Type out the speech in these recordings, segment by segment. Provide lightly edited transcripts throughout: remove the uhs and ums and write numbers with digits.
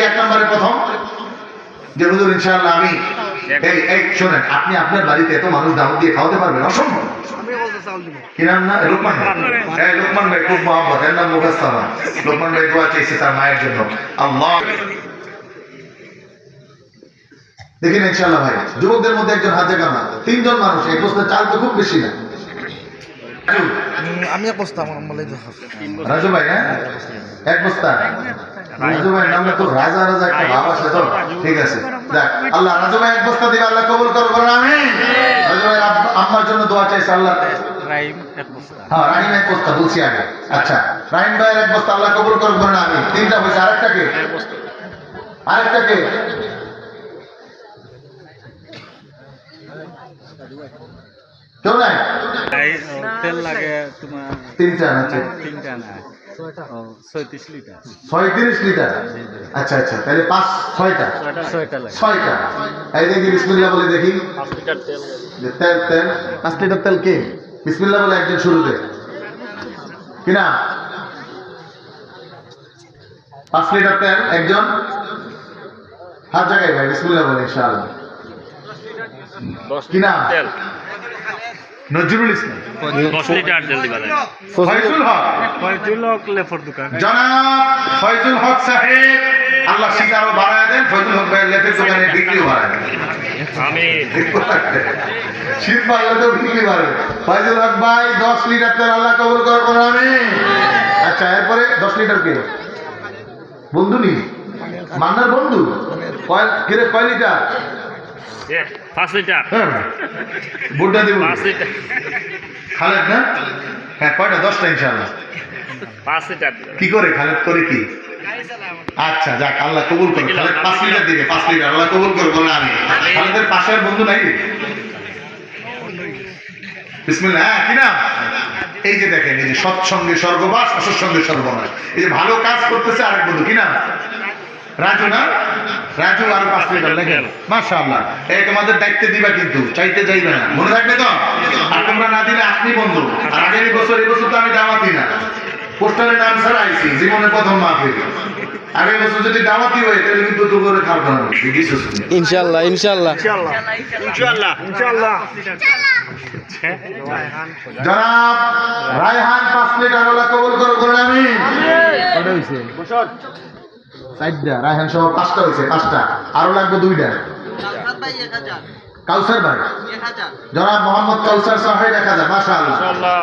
এক নম্বরে প্রথম যে হুজুর ইনশাআল্লাহ আমি এই শোনেন, আপনি আপনার বাড়িতে এত মানুষ দাওয়াত দিয়ে খাওয়াতে পারবেন? অসম্ভব। কি নাম না? লোকমান ভাই। লোকমান ভাই খুব মহব্বত, এর নাম মুফাসসারা। লোকমান ভাই দোয়া চাইছে তার মায়ের জন্য। আল্লাহ দেখেন ইনশাআল্লাহ ভাই, যুবকদের মধ্যে একজন হাত জায়গা না, 3 জন মানুষ, এক বস্তা চাল তো খুব বেশি না। আমি এক বস্তা আমার বলে রাজু ভাই, হ্যাঁ এক বস্তা। রাজু ভাই নামে তো রাজা রাজা একটা ভাব আছে তো, ঠিক আছে। দেখ আল্লাহ রাজু ভাই এক বস্তা দিবে, আল্লাহ কবুল করুন, বলেন আমিন। রাজু ভাই আম্মার জন্য দোয়া চাইছে আল্লাহ। রাহিম এক বস্তা। হ্যাঁ রাহিম এক বস্তা বলছি আগে। আচ্ছা রাহিম ভাইয়ের এক বস্তা, আল্লাহ কবুল করুন, বলেন আমিন। 3টা হয়েছে। আরেকটা কে? কেউ নাই? তেল লাগে তোমার 3টা আছে। 3টা না 36 লিটার। 36 লিটার। আচ্ছা আচ্ছা, তাহলে 6টা লাগে। 6টা। এই দেখি বিসমিল্লাহ বলে দেখি। 5 লিটার তেল। তেল 5 লিটার তেল কে? বিসমিল্লাহ বলে একজন শুরুতে। কি না? 5 লিটার তেল একজন হাত জায়গায় ভাই, বিসমিল্লাহ বলে ইনশাআল্লাহ। 10 কি না? তেল নজরুল ইসলাম। 10 লিটার তেল দিবা লাগে। ফয়জুল হক। ফয়জুল হক লেফর দোকান। জনাব ফয়জুল হক সাহেব, আল্লাহ শীত আরো বাড়ায় দেন। ফয়জুল হক ভাই লেফের দোকানে বিক্রিও বাড়ায় দেন। আমিন। শীত বাড়লে তো বিক্রি বাড়বে। ফয়জুল হক ভাই 10 লিটার তেল আল্লাহ কবুল করুন, আমিন। আচ্ছা এরপরে 10 লিটার কে? বন্ধু নি মান্নার বন্ধু। কয় লিটার? 5 লিটার। হ্যাঁ বুড়টা দিব। 5 লিটার। খালেদ না? হ্যাঁ কয়টা? 10টা ইনশাআল্লাহ। 5 লিটার। কি করে খালেদ করে কি? আচ্ছা যাক, আল্লাহ কবুল করুন। খালেদ 5 লিটার দিবে। 5 লিটার আল্লাহ কবুল করুন, বলেন আমিন। খালেদের পাশের বন্ধু নাই? বিসমিল্লাহ। হ্যাঁ কি না? এই যে দেখেন, এই যে সৎসঙ্গে স্বর্গবাস, অসৎসঙ্গে সর্বনাশ। এই যে ভালো কাজ করতেছে আরেক বন্ধু, কি না? রাজু না? রাজু আর 5 লিটার লেখেন। মাশাআল্লাহ। এই তোমাদের দায়িত্ব দিবা, কিন্তু চাইতে যাইবে না, মনে থাকবে তো? আর তোমরা না দিলে আপনি বন্ধু। আর আগামী বছর, এই বছর তো আমি দাওয়াতি না, পোস্টারে নাম ছাড়া আইছি, জীবনে প্রথম মাহফিল। আগামী বছর যদি দাওয়াতি হয় তাহলে কিন্তু তো করে খাবো না। ইনশাআল্লাহ ইনশাআল্লাহ ইনশাআল্লাহ ইনশাআল্লাহ। জনাব রায়হান 5 লিটার আল্লাহ কবুল করুন, বলেন আমিন। কয়টা হইছে? 4টা। রায়হান সহ 5টা হইছে। 5টা আরো লাগবে 2টা। কাউসার ভাই 1000। জনাব মোহাম্মদ কাউসার সাহেব 1000। মাশাআল্লাহ ইনশাআল্লাহ।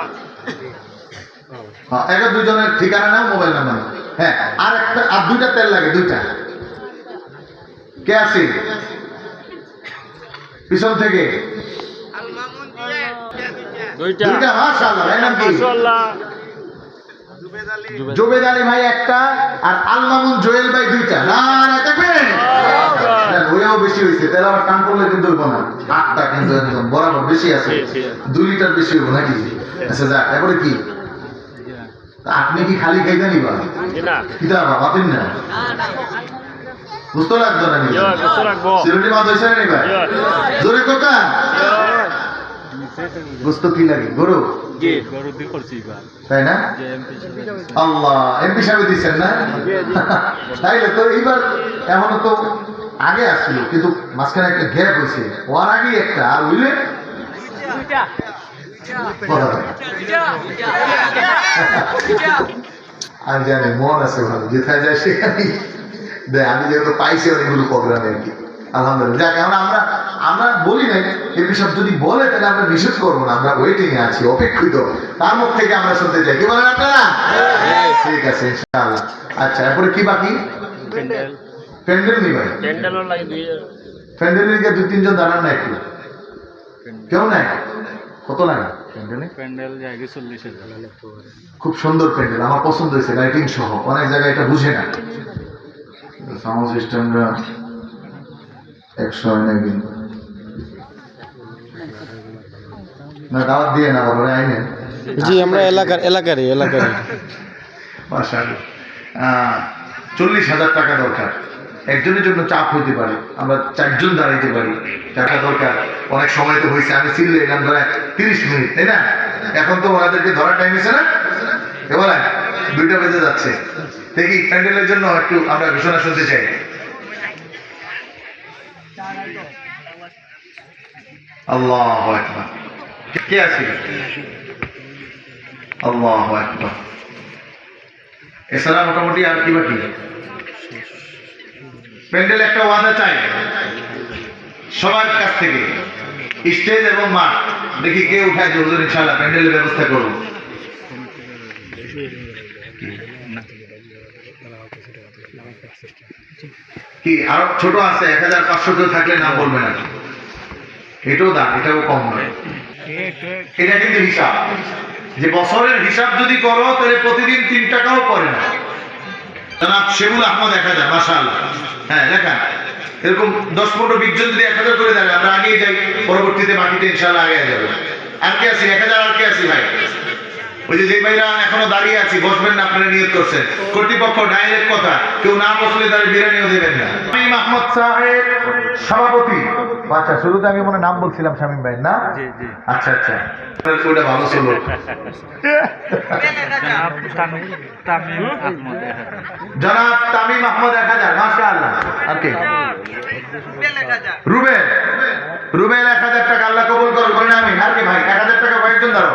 হ্যাঁ একে দুজনের ঠিকানা নাও, মোবাইল নাম্বার। হ্যাঁ আর 2টা তেল লাগে। 2টা কে আছে পিছন থেকে? 2টা। মাশাআল্লাহ। ভাই নাম কি? মাশাআল্লাহ। জুবেদ আলী ভাই 1টা, আর আল মামুন জোয়েল ভাই 2টা। না না দেখবেন ওইও বেশি হইছে, তাহলে আবার কাম করলে কিন্তু হইব না। 8টা কিন্তু একদম বরাবর বেশি আছে। 2 লিটার বেশি হইব নাকি? আচ্ছা যাক, এরপরে কি? আপনি কি খালি খাইতে নিবা? না কিতা বাবাতেন না বুঝতে লাগতো না? বুঝতে রাখবো। সিলেটি মাছ হইছে না নিবা? জোরে কোকা বুঝতো কি লাগে? গরু। জি গরু দি করছি বা তাই না? যে এমপি আল্লাহ এমপি সাহেব দিচ্ছেন না? তাইলে তো এইবার এমনও তো আগে আসছিল, কিন্তু মাঝখানে একটা গ্যাপ হয়েছে। ওর আগে একটা, আর বুঝলে আমি জানি মন আছে ভালো, যেথায় যায় সেখানে দেয়। আমি যেহেতু পাইছি অনেকগুলো প্রোগ্রামে আর কি, আলহামদুলিল্লাহ। যাক এখন আমরা বলি নাই, এমনি সব যদি বলে তাহলে আমরা নিষেধ করবো না। আমরা ওয়েটিং এ আছি, অপেক্ষিত, তার মুখ থেকে আমরা শুনতে চাই। কি বলেন আপনারা? ঠিক আছে ইনশাআল্লাহ। আচ্ছা এরপরে কি বাকি? প্যান্ডেল নি ভাই? প্যান্ডেলও লাগে 2000। প্যান্ডেলের দিকে 2-3 জন দাঁড়ান না একটু? কেউ নাই? কত লাগে প্যান্ডেলে? প্যান্ডেল যায় 40,000। খুব সুন্দর প্যান্ডেল, আমার পছন্দ হয়েছে, লাইটিং সহ। অনেক জায়গায় এটা বুঝে না, সাউন্ড সিস্টেমটা 100 হয় নাকি না? দাওয়াত দিয়ে না বলে আইনে। জি আমরা এলাকারই মাশাআল্লাহ। 40,000 টাকা দরকার। একজনের জন্য চাপ হইতে পারে, আমরা 4 জন দাঁড়াইতে পারি। টাকা দরকার। অনেক সময় তো হয়েছে, আমি চিল্লে এলাম ধরে 30 মিনিট, তাই না? এখন তো ওনাদেরকে ধরার টাইম হয়েছে না? এবার 2টা বেজে যাচ্ছে। দেখি প্যান্ডেলের জন্য একটু আমরা ঘোষণা শুনতে চাই। আল্লাহু আকবার। কে আছে? আল্লাহু আকবার। এছাড়া মোটামুটি আর কি বাকি? প্যান্ডেল একটা ওয়াদা চাই সবার কাছ থেকে, স্টেজ এবং মাঠ। দেখি কে উঠায় যে হুজুর ইনশাআল্লাহ প্যান্ডেলের ব্যবস্থা করব। কি আরো ছোট আছে? 1500 কেউ থাকলে নাম বলবে না, এটাও দাম, এটাও কম নয়। এটা কিন্তু হিসাব, যে বছরের হিসাব যদি করো তাহলে প্রতিদিন 3 টাকাও পড়ে না। জনাব শেবুল আহমদ 1000, মাশাআল্লাহ। হ্যাঁ লেখা এরকম 10-15-20 জন যদি 1000 করে দেয়, আমরা আগেই যাই, পরবর্তীতে বাকিটা ইনশাআল্লাহ আগে যাবে। আর কে আছি? 1000 আর কে আছি ভাই? ওই যে ভাইরা এখনো দাঁড়িয়ে আছি, বসবেন না, আপনারা নিয়ত করছেন। কর্তৃপক্ষ ডাইরেক্ট কথা, কেউ না বসলে তার বিরিয়ানিও দেবেন না। শামীম আহমদ সাহেব সভাপতি। আচ্ছা, শুরুতে আমি মনে নাম বলছিলাম শামীম ভাই না? আচ্ছা আচ্ছা, ওটা ভালো ছিল। জনাব তামিম আহমদ 1000, মাশাআল্লাহ। আর কে? রুবেল 1000 টাকা, আল্লাহ কবুল করুন, বলেন আমিন। আর কে ভাই? 1000 টাকা কয়েকজন ধরো।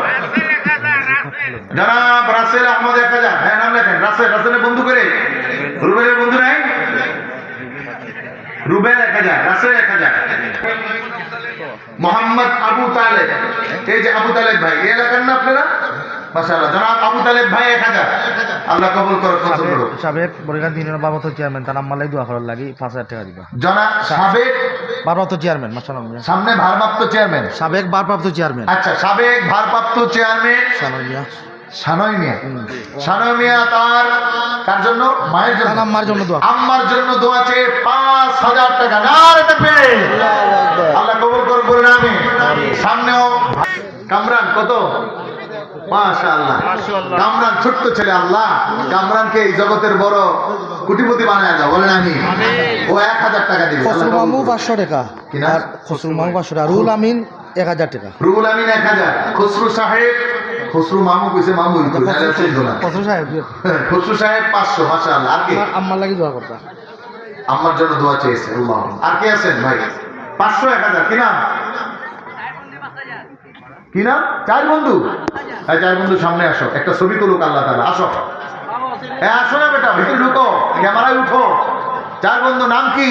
জনাব রাসেল আহমদ 1000। হ্যাঁ নাম লেখেন। রাসেলের বন্ধু করে, রুবেলের বন্ধু নাই? রুবেল 1000, রাসেল 1000। মোহাম্মদ আবু তালেব, এই যে আবু তালেব ভাই, এই এলাকার না আপনারা? মাশাআল্লাহ। জনাব আবু তালেব ভাই 1000, আল্লাহ কবুল করুন। সাবেক বরিগান দিনের বাবত চেয়ারম্যান, তার আম্মালাই দোয়া করার লাগি 5000 টাকা দিবা। জনাব সাবেক ভারপ্রাপ্ত চেয়ারম্যান, মাশাআল্লাহ। সামনে ভারপ্রাপ্ত চেয়ারম্যান, সাবেক ভারপ্রাপ্ত চেয়ারম্যান। আচ্ছা সাবেক ভারপ্রাপ্ত চেয়ারম্যান সানয় মিয়া। সানয় মিয়া তার কার জন্য? মায়ের জন্য, তার আম্মার জন্য দোয়া। আম্মার জন্য দোয়া চেয়ে 5000 টাকা। নারে তাকবীর, আল্লাহ কবুল করুন, বলেন আমিন। সামনেও কামরান কত? মাশাআল্লাহ। কামরান ছোট্ট ছেলে, আল্লাহ কামরানকে এই জগতের বড় কোটিপতি বানায় দাও, বলেন আমিন। ও 1000 টাকা দিবে। খসরু মামু 500 টাকা, কিনা? আর খসরু মামু 500 টাকা, রুহুল আমিন 1000 টাকা। রুহুল আমিন 1000, খসরু সাহেব, খসরু মামু কইছে, মামু খসরু সাহেব, খসরু সাহেব 500, মাশাআল্লাহ। আর কি? আম্মার লাগি দোয়া করতা। আম্মার জন্য দোয়া চেয়েছে, আল্লাহ। আর কে আছেন ভাই? 500 1000। কি নাম? কি নাম? 4 বন্ধু। এই 4 বন্ধু সামনে আসো, একটা ছবি তুলুক আল্লাহ তাআলা। আসো, হ্যাঁ আসো না বেটা, ভিতরে ঢুকো, ক্যামেরায় উঠো। 4 বন্ধু নাম কি?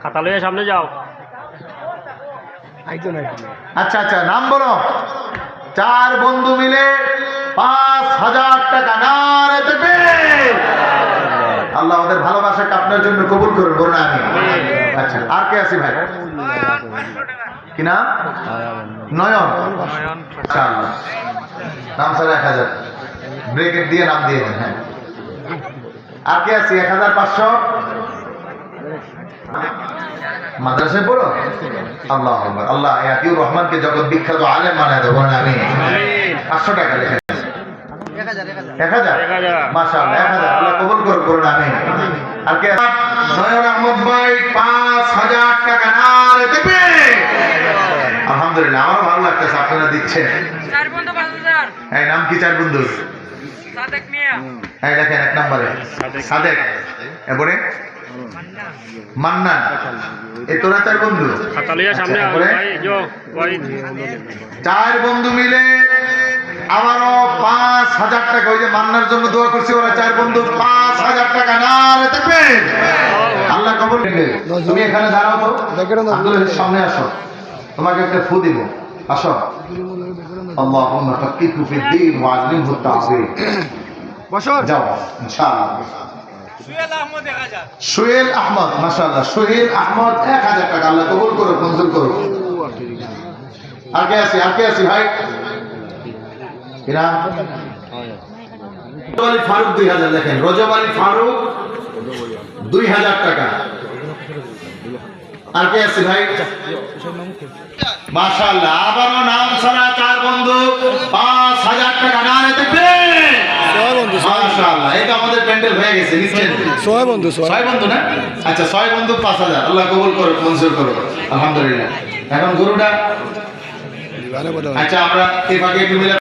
খাতা লইয়া সামনে যাও। আচ্ছা আচ্ছা, নাম বলো। 4 বন্ধু মিলে 5000 টাকা। নারে তাকবীর। আল্লাহ ওদের ভালোবাসাকে আপনার জন্য কবুল করুন, বলুন আমিন। আচ্ছা, আর কে আছে ভাই? কি নাম? নয়ন। মাশাআল্লাহ। নাম স্যার 1000, ব্রেকেট দিয়ে নাম দিয়ে দেন। হ্যাঁ, আর কে আছে? 1500। মাদ্রাসায় পড়ো? আল্লাহ আকবার। আল্লাহ ইয়াতিউর রহমানকে জগৎ বিখ্যাত আলেম বানায় দেবো, বলেন আমিন। 500 টাকা লেখেন। 1000, মাশাআল্লাহ। 1000, আল্লাহ কবুল করুন, বলুন আমিন। আর কে? নয়ন আহমদ ভাই 5000 টাকা। নারে তাকবীর। আলহামদুলিল্লাহ, আমার ভালো লাগতেছে আপনারা দিচ্ছেন। 4 বন্ধু 5000। এই নাম কি 4 বন্ধু? সাদেক মিয়া। এই দেখেন 1 নম্বরে সাদেক, এরপরে মান্নান। এই তোরা 4 বন্ধু? খাতা লইয়া সামনে আও এরপরে ভাই, যাও ভাই। 4 বন্ধু মিলে আবারও 5000 টাকা। ওই যে মান্নার জন্য দোয়া করছি, ওরা 4 বন্ধু 5000 টাকা। নারে তাকবীর, আল্লাহ কবুল করুন। তুমি এখানে দাঁড়াও তো, আব্দুল সামনে আসো, তোমাকে একটা ফু দিব। আসো। আল্লাহুম্মা ফাক্কিহু ফিদ-দীন ওয়া আল্লিমহু আত-তা'যীর। বসো, যাও ইনশাআল্লাহ। সুয়েল আহমদ 1000। সোহেল আহমদ, মাশাআল্লাহ। সোহেল আহমদ 1000 টাকা, আল্লাহ কবুল করুন, মঞ্জুর করুন। আর কে আছে? আর কে আছে ভাই? রজব আলী ফারুক 2000 লেখেন। রজব আলী ফারুক 2000 টাকা। আর কে আছে ভাই? মাশাআল্লাহ, আবারও নাম ছাড়া 4 বন্ধু 5000 টাকা। নারে তাকবীর। মাশাআল্লাহ, এটা আমাদের প্যান্ডেল হয়ে গেছে। নিচ্ছেন 6 বন্ধু, 6 বন্ধু না? আচ্ছা, 6 বন্ধু 5000, আল্লাহ কবুল করুন, মঞ্জুর করুন, আলহামদুলিল্লাহ। এখন গরুটা, আচ্ছা আমরা এই ফাঁকে একটু মিলে